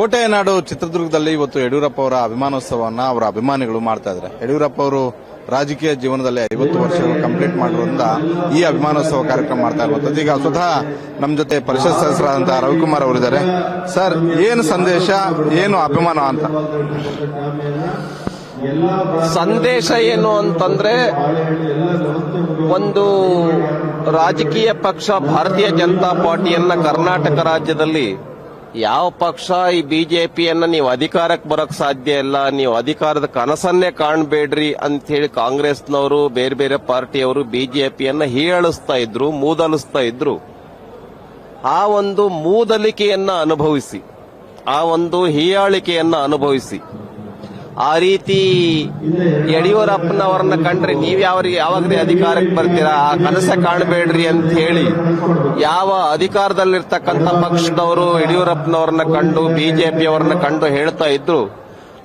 ಕೋಟೆಯ ನಾಡು ಚಿತ್ರದುರ್ಗದಲ್ಲಿ ಇವತ್ತು ಯಡಿಯೂರಪ್ಪ ಅವರ ಅಭಿಮಾನೋತ್ಸವವನ್ನು ಅವರ ಅಭಿಮಾನಿಗಳು ಮಾಡ್ತಾ ಇದ್ದಾರೆ. ಯಡಿಯೂರಪ್ಪ ಅವರು ರಾಜಕೀಯ ಜೀವನದಲ್ಲಿ 50 ವರ್ಷಗಳು ಕಂಪ್ಲೀಟ್ ಮಾಡಿರೋದ್ರಿಂದ ಈ ಅಭಿಮಾನೋತ್ಸವ ಕಾರ್ಯಕ್ರಮ ಮಾಡ್ತಾ ಇರುವಂತದ್ದು. ಈಗ ಸ್ವತಃ ನಮ್ಮ ಜೊತೆ ಪರಿಷತ್ ಸದಸ್ಯರಾದಂತಹ ರವಿಕುಮಾರ್ ಅವರಿದ್ದಾರೆ. ಸರ್, ಏನು ಸಂದೇಶ, ಏನು ಅಭಿಮಾನ ಅಂತ? ಸಂದೇಶ ಏನು ಅಂತಂದ್ರೆ, ಒಂದು ರಾಜಕೀಯ ಪಕ್ಷ ಭಾರತೀಯ ಜನತಾ ಪಾರ್ಟಿಯನ್ನ ಕರ್ನಾಟಕ ರಾಜ್ಯದಲ್ಲಿ ಯಾವ ಪಕ್ಷ ಈ ಬಿಜೆಪಿಯನ್ನ ನೀವು ಅಧಿಕಾರಕ್ಕೆ ಬರಕ್ ಸಾಧ್ಯ ಇಲ್ಲ, ನೀವು ಅಧಿಕಾರದ ಕನಸನ್ನೇ ಕಾಣಬೇಡ್ರಿ ಅಂತ ಹೇಳಿ ಕಾಂಗ್ರೆಸ್ನವರು ಬೇರೆ ಬೇರೆ ಪಾರ್ಟಿಯವರು ಬಿಜೆಪಿಯನ್ನ ಹೀಯಾಳಿಸ್ತಾ ಇದ್ರು, ಮೂದಲಿಸ್ತಾ ಇದ್ರು. ಆ ಒಂದು ಮೂದಲಿಕೆಯನ್ನ ಅನುಭವಿಸಿ, ಆ ಒಂದು ಹೀಯಾಳಿಕೆಯನ್ನ ಅನುಭವಿಸಿ, ಆ ರೀತಿ ಯಡಿಯೂರಪ್ಪನವರನ್ನ ಕಂಡ್ರೆ ನೀವ್ ಯಾವಾಗ್ರಿ ಅಧಿಕಾರಕ್ಕೆ ಬರ್ತೀರಾ, ಆ ಕನಸ ಕಾಣಬೇಡ್ರಿ ಅಂತ ಹೇಳಿ ಯಾವ ಅಧಿಕಾರದಲ್ಲಿರ್ತಕ್ಕಂಥ ಪಕ್ಷದವರು ಯಡಿಯೂರಪ್ಪನವರನ್ನ ಕಂಡು ಬಿಜೆಪಿಯವರನ್ನ ಕಂಡು ಹೇಳ್ತಾ ಇದ್ರು,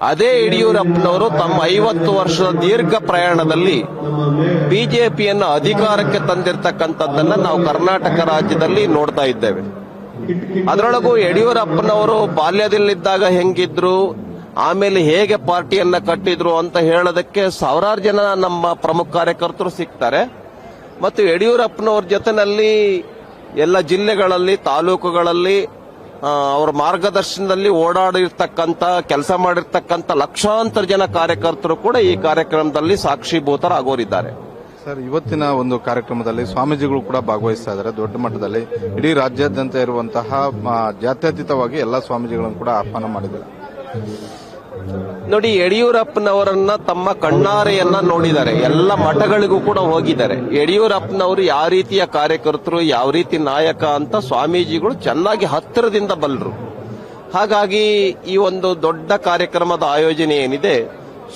ಅದೇ ಯಡಿಯೂರಪ್ಪನವರು ತಮ್ಮ 50 ವರ್ಷದ ದೀರ್ಘ ಪ್ರಯಾಣದಲ್ಲಿ ಬಿಜೆಪಿಯನ್ನು ಅಧಿಕಾರಕ್ಕೆ ತಂದಿರತಕ್ಕಂಥದ್ದನ್ನ ನಾವು ಕರ್ನಾಟಕ ರಾಜ್ಯದಲ್ಲಿ ನೋಡ್ತಾ ಇದ್ದೇವೆ. ಅದರೊಳಗೂ ಯಡಿಯೂರಪ್ಪನವರು ಬಾಲ್ಯದಲ್ಲಿದ್ದಾಗ ಹೆಂಗಿದ್ರು, ಆಮೇಲೆ ಹೇಗೆ ಪಾರ್ಟಿಯನ್ನ ಕಟ್ಟಿದ್ರು ಅಂತ ಹೇಳೋದಕ್ಕೆ ಸಾವಿರಾರು ಜನ ನಮ್ಮ ಪ್ರಮುಖ ಕಾರ್ಯಕರ್ತರು ಸಿಗ್ತಾರೆ. ಮತ್ತು ಯಡಿಯೂರಪ್ಪನವ್ರ ಜೊತೆನಲ್ಲಿ ಎಲ್ಲ ಜಿಲ್ಲೆಗಳಲ್ಲಿ, ತಾಲೂಕುಗಳಲ್ಲಿ ಅವರ ಮಾರ್ಗದರ್ಶನದಲ್ಲಿ ಓಡಾಡಿರ್ತಕ್ಕಂಥ, ಕೆಲಸ ಮಾಡಿರ್ತಕ್ಕಂಥ ಲಕ್ಷಾಂತರ ಜನ ಕಾರ್ಯಕರ್ತರು ಕೂಡ ಈ ಕಾರ್ಯಕ್ರಮದಲ್ಲಿ ಸಾಕ್ಷೀಭೂತರಾಗೋರಿದ್ದಾರೆ. ಸರ್, ಇವತ್ತಿನ ಒಂದು ಕಾರ್ಯಕ್ರಮದಲ್ಲಿ ಸ್ವಾಮೀಜಿಗಳು ಕೂಡ ಭಾಗವಹಿಸ್ತಾ ಇದ್ದಾರೆ. ದೊಡ್ಡ ಮಟ್ಟದಲ್ಲಿ ಇಡೀ ರಾಜ್ಯಾದ್ಯಂತ ಇರುವಂತಹ ಜಾತ್ಯತೀತವಾಗಿ ಎಲ್ಲ ಸ್ವಾಮೀಜಿಗಳನ್ನು ಕೂಡ ಆಹ್ವಾನ ಮಾಡಿದ್ದಾರೆ. ನೋಡಿ, ಯಡಿಯೂರಪ್ಪನವರನ್ನ ತಮ್ಮ ಕಣ್ಣಾರೆಯನ್ನ ನೋಡಿದ್ದಾರೆ, ಎಲ್ಲ ಮಠಗಳಿಗೂ ಕೂಡ ಹೋಗಿದ್ದಾರೆ. ಯಡಿಯೂರಪ್ಪನವರು ಯಾವ ರೀತಿಯ ಕಾರ್ಯಕರ್ತರು, ಯಾವ ರೀತಿ ನಾಯಕ ಅಂತ ಸ್ವಾಮೀಜಿಗಳು ಚೆನ್ನಾಗಿ ಹತ್ತಿರದಿಂದ ಬಲ್ಲರು. ಹಾಗಾಗಿ ಈ ಒಂದು ದೊಡ್ಡ ಕಾರ್ಯಕ್ರಮದ ಆಯೋಜನೆ ಏನಿದೆ,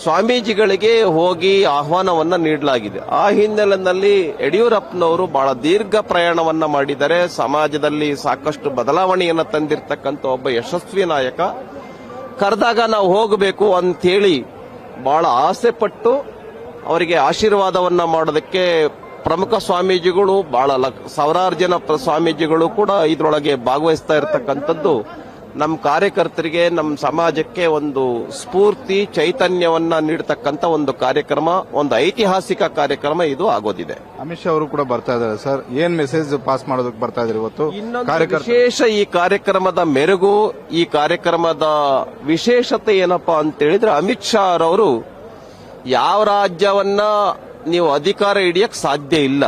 ಸ್ವಾಮೀಜಿಗಳಿಗೆ ಹೋಗಿ ಆಹ್ವಾನವನ್ನ ನೀಡಲಾಗಿದೆ. ಆ ಹಿನ್ನೆಲೆಯಲ್ಲಿ ಯಡಿಯೂರಪ್ಪನವರು ಬಹಳ ದೀರ್ಘ ಪ್ರಯಾಣವನ್ನ ಮಾಡಿದ್ದಾರೆ. ಸಮಾಜದಲ್ಲಿ ಸಾಕಷ್ಟು ಬದಲಾವಣೆಯನ್ನ ತಂದಿರತಕ್ಕಂಥ ಒಬ್ಬ ಯಶಸ್ವಿ ನಾಯಕ. ಕರೆದಾಗ ನಾವು ಹೋಗಬೇಕು ಅಂತೇಳಿ ಬಹಳ ಆಸೆ ಪಟ್ಟು ಅವರಿಗೆ ಆಶೀರ್ವಾದವನ್ನ ಮಾಡೋದಕ್ಕೆ ಪ್ರಮುಖ ಸ್ವಾಮೀಜಿಗಳು, ಬಹಳ ಸಾವಿರಾರು ಜನ ಸ್ವಾಮೀಜಿಗಳು ಕೂಡ ಇದರೊಳಗೆ ಭಾಗವಹಿಸ್ತಾ ಇರತಕ್ಕಂಥದ್ದು ನಮ್ಮ ಕಾರ್ಯಕರ್ತರಿಗೆ, ನಮ್ಮ ಸಮಾಜಕ್ಕೆ ಒಂದು ಸ್ಫೂರ್ತಿ, ಚೈತನ್ಯವನ್ನ ನೀಡತಕ್ಕಂಥ ಒಂದು ಕಾರ್ಯಕ್ರಮ, ಒಂದು ಐತಿಹಾಸಿಕ ಕಾರ್ಯಕ್ರಮ ಇದು ಆಗೋದಿದೆ. ಅಮಿತ್ ಶಾ ಅವರು ಕೂಡ ಬರ್ತಾ ಇದ್ದಾರೆ. ಸರ್, ಏನ್ ಮೆಸೇಜ್ ಪಾಸ್ ಮಾಡೋದಕ್ಕೆ ಬರ್ತಾ ಇದ್ದಾರೆ ಇವತ್ತು? ವಿಶೇಷ ಈ ಕಾರ್ಯಕ್ರಮದ ಮೆರುಗು, ಈ ಕಾರ್ಯಕ್ರಮದ ವಿಶೇಷತೆ ಏನಪ್ಪಾ ಅಂತ ಹೇಳಿದ್ರೆ, ಅಮಿತ್ ಶಾ ಅವರು ಯಾವ ರಾಜ್ಯವನ್ನ ನೀವು ಅಧಿಕಾರ ಹಿಡಿಯಕ್ ಸಾಧ್ಯ ಇಲ್ಲ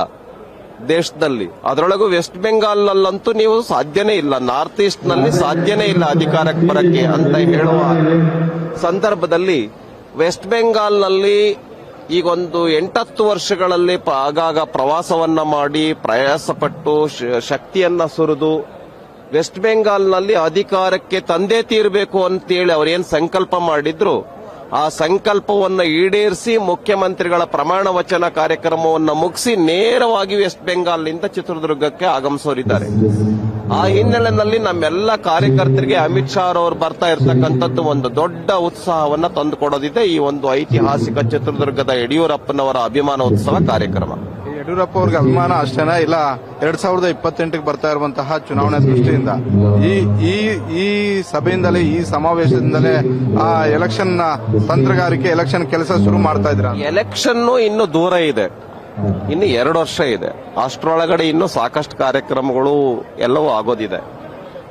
ದೇಶದಲ್ಲಿ, ಅದರೊಳಗೂ ವೆಸ್ಟ್ ಬೆಂಗಾಲ್ನಲ್ಲಂತೂ ನೀವು ಸಾಧ್ಯನೇ ಇಲ್ಲ, ನಾರ್ತ್ ಈಸ್ಟ್ ನಲ್ಲಿ ಸಾಧ್ಯನೇ ಇಲ್ಲ ಅಧಿಕಾರಕ್ಕೆ ಬರಕ್ಕೆ ಅಂತ ಹೇಳುವ ಸಂದರ್ಭದಲ್ಲಿ, ವೆಸ್ಟ್ ಬೆಂಗಾಲ್ನಲ್ಲಿ ಈಗೊಂದು 8-10 ವರ್ಷಗಳಲ್ಲಿ ಆಗಾಗ ಪ್ರವಾಸವನ್ನ ಮಾಡಿ ಪ್ರಯಾಸಪಟ್ಟು ಶಕ್ತಿಯನ್ನ ಸುರಿದು ವೆಸ್ಟ್ ಬೆಂಗಾಲ್ನಲ್ಲಿ ಅಧಿಕಾರಕ್ಕೆ ತಂದೆ ತೀರಬೇಕು ಅಂತೇಳಿ ಅವರೇನು ಸಂಕಲ್ಪ ಮಾಡಿದ್ರು, ಆ ಸಂಕಲ್ಪವನ್ನು ಈಡೇರಿಸಿ ಮುಖ್ಯಮಂತ್ರಿಗಳ ಪ್ರಮಾಣ ವಚನ ಕಾರ್ಯಕ್ರಮವನ್ನು ಮುಗಿಸಿ ನೇರವಾಗಿ ವೆಸ್ಟ್ ಬೆಂಗಾಲ್ನಿಂದ ಚಿತ್ರದುರ್ಗಕ್ಕೆ ಆಗಮಿಸೋರಿದ್ದಾರೆ. ಆ ಹಿನ್ನೆಲೆಯಲ್ಲಿ ನಮ್ಮೆಲ್ಲ ಕಾರ್ಯಕರ್ತರಿಗೆ ಅಮಿತ್ ಶಾ ಅವರು ಬರ್ತಾ ಇರತಕ್ಕಂಥದ್ದು ಒಂದು ದೊಡ್ಡ ಉತ್ಸಾಹವನ್ನ ತಂದುಕೊಡೋದಿದೆ ಈ ಒಂದು ಐತಿಹಾಸಿಕ ಚಿತ್ರದುರ್ಗದ ಯಡಿಯೂರಪ್ಪನವರ ಅಭಿಮಾನೋತ್ಸವ ಕಾರ್ಯಕ್ರಮ. ಯಡಿಯೂರಪ್ಪ ಅವ್ರಿಗೆ ಅಭಿಮಾನ ಅಷ್ಟೇನಾ, ಇಲ್ಲ 2028ಕ್ಕೆ ಬರ್ತಾ ಇರುವಂತಹ ಚುನಾವಣೆ ದೃಷ್ಟಿಯಿಂದ ಈ ಸಭೆಯಿಂದಲೇ, ಈ ಸಮಾವೇಶದಿಂದಲೇ ಆ ಎಲೆಕ್ಷನ್ ತಂತ್ರಗಾರಿಕೆ, ಎಲೆಕ್ಷನ್ ಕೆಲಸ ಶುರು ಮಾಡ್ತಾ ಇದ್ರ? ಎಲೆಕ್ಷನ್ ಇನ್ನು ದೂರ ಇದೆ, ಇನ್ನು 2 ವರ್ಷ ಇದೆ. ಅಷ್ಟರೊಳಗಡೆ ಇನ್ನು ಸಾಕಷ್ಟು ಕಾರ್ಯಕ್ರಮಗಳು ಎಲ್ಲವೂ ಆಗೋದಿದೆ.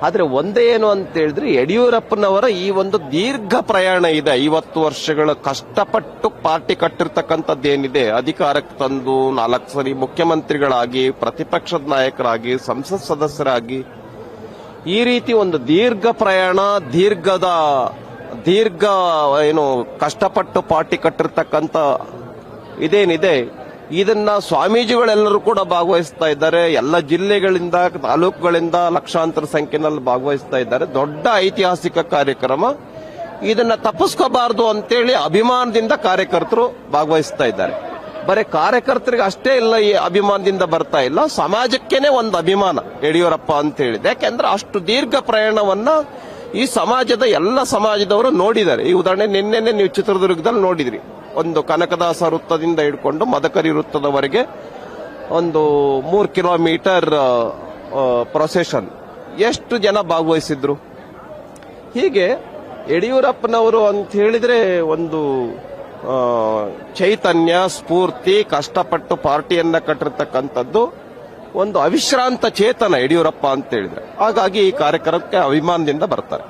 ಆದ್ರೆ ಒಂದೇ ಏನು ಅಂತ ಹೇಳಿದ್ರೆ, ಯಡಿಯೂರಪ್ಪನವರ ಈ ಒಂದು ದೀರ್ಘ ಪ್ರಯಾಣ ಇದೆ. 50 ವರ್ಷಗಳ ಕಷ್ಟಪಟ್ಟು ಪಾರ್ಟಿ ಕಟ್ಟಿರ್ತಕ್ಕಂಥದ್ದೇನಿದೆ, ಅಧಿಕಾರಕ್ಕೆ ತಂದು 4 ಸರಿ ಮುಖ್ಯಮಂತ್ರಿಗಳಾಗಿ, ಪ್ರತಿಪಕ್ಷದ ನಾಯಕರಾಗಿ, ಸಂಸತ್ ಸದಸ್ಯರಾಗಿ, ಈ ರೀತಿ ಒಂದು ದೀರ್ಘ ಪ್ರಯಾಣ, ದೀರ್ಘ ಏನು ಕಷ್ಟಪಟ್ಟು ಪಾರ್ಟಿ ಕಟ್ಟಿರ್ತಕ್ಕಂಥ ಇದೇನಿದೆ, ಇದನ್ನ ಸ್ವಾಮೀಜಿಗಳೆಲ್ಲರೂ ಕೂಡ ಭಾಗವಹಿಸ್ತಾ ಇದ್ದಾರೆ. ಎಲ್ಲ ಜಿಲ್ಲೆಗಳಿಂದ, ತಾಲೂಕುಗಳಿಂದ ಲಕ್ಷಾಂತರ ಸಂಖ್ಯೆಯಲ್ಲಿ ಭಾಗವಹಿಸ್ತಾ ಇದ್ದಾರೆ. ದೊಡ್ಡ ಐತಿಹಾಸಿಕ ಕಾರ್ಯಕ್ರಮ. ಇದನ್ನ ತಪ್ಪಿಸ್ಕೋಬಾರದು ಅಂತೇಳಿ ಅಭಿಮಾನದಿಂದ ಕಾರ್ಯಕರ್ತರು ಭಾಗವಹಿಸ್ತಾ ಇದ್ದಾರೆ. ಬರೀ ಕಾರ್ಯಕರ್ತರಿಗೆ ಅಷ್ಟೇ ಇಲ್ಲ, ಈ ಅಭಿಮಾನದಿಂದ ಬರ್ತಾ ಇಲ್ಲ, ಸಮಾಜಕ್ಕೇನೆ ಒಂದು ಅಭಿಮಾನ ಯಡಿಯೂರಪ್ಪ ಅಂತ ಹೇಳಿದೆ. ಯಾಕೆಂದ್ರೆ ಅಷ್ಟು ದೀರ್ಘ ಪ್ರಯಾಣವನ್ನ ಈ ಸಮಾಜದ ಎಲ್ಲ ಸಮಾಜದವರು ನೋಡಿದ್ದಾರೆ. ಈ ಉದಾಹರಣೆ ನಿನ್ನೆನೆ ನೀವು ಚಿತ್ರದುರ್ಗದಲ್ಲಿ ನೋಡಿದ್ರಿ. ಒಂದು ಕನಕದಾಸ ವೃತ್ತದಿಂದ ಹಿಡ್ಕೊಂಡು ಮದಕರಿ ವೃತ್ತದವರೆಗೆ ಒಂದು 3 ಕಿಲೋಮೀಟರ್ ಪ್ರೊಸೆಷನ್. ಎಷ್ಟು ಜನ ಭಾಗವಹಿಸಿದ್ರು? ಹೀಗೆ ಯಡಿಯೂರಪ್ಪನವರು ಅಂತ ಹೇಳಿದ್ರೆ ಒಂದು ಚೈತನ್ಯ, ಸ್ಫೂರ್ತಿ, ಕಷ್ಟಪಟ್ಟು ಪಾರ್ಟಿಯನ್ನ ಕಟ್ಟಿರ್ತಕ್ಕಂಥದ್ದು ಒಂದು ಅವಿಶ್ರಾಂತ ಚೇತನ ಯಡಿಯೂರಪ್ಪ ಅಂತ ಹೇಳಿದ್ರೆ. ಹಾಗಾಗಿ ಈ ಕಾರ್ಯಕ್ರಮಕ್ಕೆ ಅಭಿಮಾನದಿಂದ ಬರ್ತಾರೆ.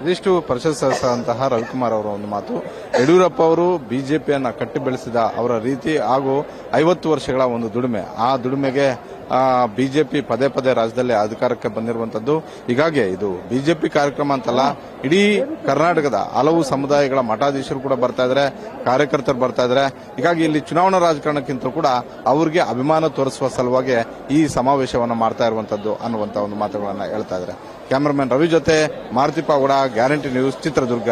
ಇದಿಷ್ಟು ಪರಿಷತ್ ಸದಸ್ಯರಂತಹ ರವಿಕುಮಾರ್ ಅವರ ಒಂದು ಮಾತು. ಯಡಿಯೂರಪ್ಪ ಅವರು ಬಿಜೆಪಿಯನ್ನ ಕಟ್ಟಿ ಬೆಳೆಸಿದ ಅವರ ರೀತಿ ಹಾಗೂ 50 ವರ್ಷಗಳ ಒಂದು ದುಡಿಮೆ, ಆ ದುಡಿಮೆಗೆ ಬಿಜೆಪಿ ಪದೇ ಪದೇ ರಾಜ್ಯದಲ್ಲಿ ಅಧಿಕಾರಕ್ಕೆ ಬಂದಿರುವಂತದ್ದು. ಹೀಗಾಗಿ ಇದು ಬಿಜೆಪಿ ಕಾರ್ಯಕ್ರಮ ಅಂತಲ್ಲ, ಇಡೀ ಕರ್ನಾಟಕದ ಹಲವು ಸಮುದಾಯಗಳ ಮಠಾಧೀಶರು ಕೂಡ ಬರ್ತಾ ಇದ್ದಾರೆ, ಕಾರ್ಯಕರ್ತರು ಬರ್ತಾ ಇದ್ದಾರೆ. ಹೀಗಾಗಿ ಇಲ್ಲಿ ಚುನಾವಣಾ ರಾಜಕಾರಣಕ್ಕಿಂತ ಕೂಡ ಅವರಿಗೆ ಅಭಿಮಾನ ತೋರಿಸುವ ಸಲುವಾಗಿ ಈ ಸಮಾವೇಶವನ್ನು ಮಾಡ್ತಾ ಇರುವಂತದ್ದು ಅನ್ನುವಂತ ಒಂದು ಮಾತುಗಳನ್ನ ಹೇಳ್ತಾ ಇದ್ದಾರೆ. ಕ್ಯಾಮರಾಮನ್ ರವಿ ಜೊತೆ ಮಾರುತಿ ಪಾವಗಡ, ಗ್ಯಾರಂಟಿ ನ್ಯೂಸ್, ಚಿತ್ರದುರ್ಗ.